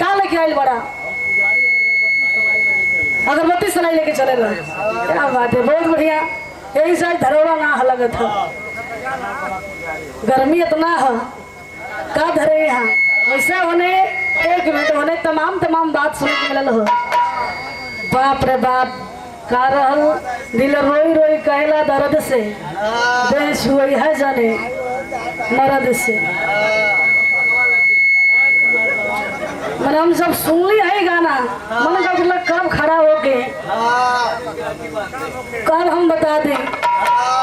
का लेके आइल बड़ा? अगरबत्ती सलाई लेके चले ला। क्या बात है, बहुत बढ़िया। यही साइड धरोड़ा ना लगत है, गर्मी इतना है का धरे यहाँ। वैसे होने एक मिनट होने तमाम बात सुन के मिलल हो। बाप रे बाप का रहल, दिल रोई रोई कहला दर्द से, देह छुई है जाने मरद से। मैंने हम सब सुन ली है गाना, मन का कब खड़ा होके कब हम बता दें।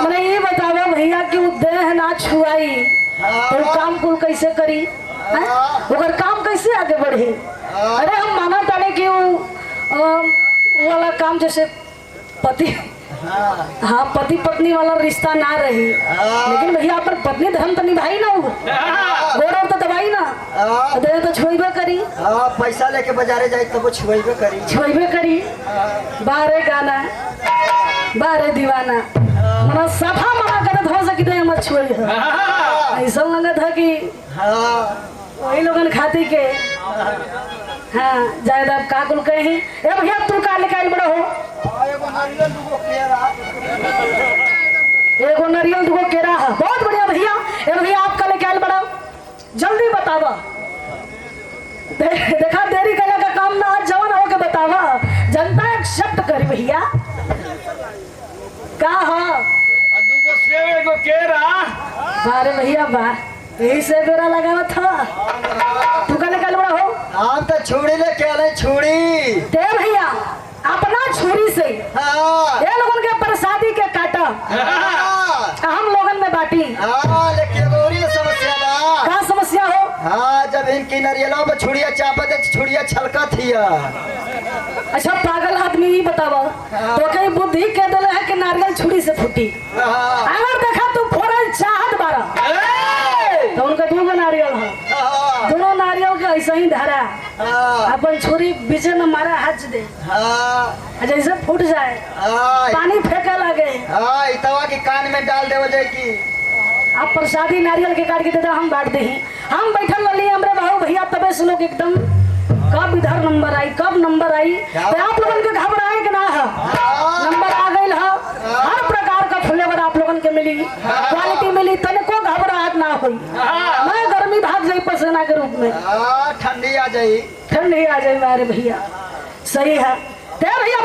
मैंने ये बतावा भैया कि वो देह ना छुआई तो काम कुल कैसे करी, ओकर काम कैसे आगे बढ़ी। अरे हम माना ताने कि वो वाला काम जैसे पति, हाँ पति पत्नी वाला रिश्ता ना रही, लेकिन भैया अपन पत्नी धर्म तो निभाई ना, गोड़ तो दबाई ना, दे तो छुएबे करी। पैसा लेके बाजारे जाए तब वो छुएबे करी। बारे गाना बारे दीवाना मना सफा मना करत हो सकी दे मत छुई है। ऐसा लगत है कि वही लोगन खाती के हाँ ज्यादा का कुल कहीं। ए भैया तू का लेके आई बड़ा हो? एगो नारियल दुगो केरा है, बहुत बढ़िया भैया। ए भैया आपका लेके आयल बड़ा, जल्दी बतावा। देखा देरी करने का काम ना, आज जवान होके बतावा, जनता एक्सेप्ट करी भैया। का हाँ दुगो सेव एगो केरा। बारे भैया बा यही से बेरा लगावा था। तू का लेके आयल बड़ा हो? हम तो छुरी लेके आले, छुरी दे भैया अपना छुरी से ये लोगन के प्रसादी के काटा, हम लोगन में बाटी। लेकिन समस्या बा। का समस्या हो? हाँ जब इनकी नारियलों में छुड़िया चापत है, छुड़िया छलका थी। अच्छा पागल आदमी ही बतावा, तो कहीं बुद्धि के दल है कि नारियल छुरी से फूटी। अगर देखा तू फोड़ल चाहत बारा तो उनका दूगो नारियल है, दोनों नारियल के ऐसा ही धरा अपन छुरी बीच में मारा हाथ दे, जैसे फूट जाए पानी फेंके लगे। इतवा की कान में डाल दे वजह की आप प्रसादी नारियल के काट के दे, हम बांट दे। हम बैठल रही हमरे बाबू भैया, तबे से लोग एकदम कब इधर नंबर आई कब नंबर आई। तो आप लोगन के घबराए के ना है, नंबर आ गई है। हर प्रकार का फ्लेवर आप लोगन के मिली, क्वालिटी मिली, तनिको घबराहट ना हुई। मैं गर्मी भाग जाई पसीना के रूप में, ठंडी आ जाई ठंडी आ जाए मेरे भैया। सही है ते भैया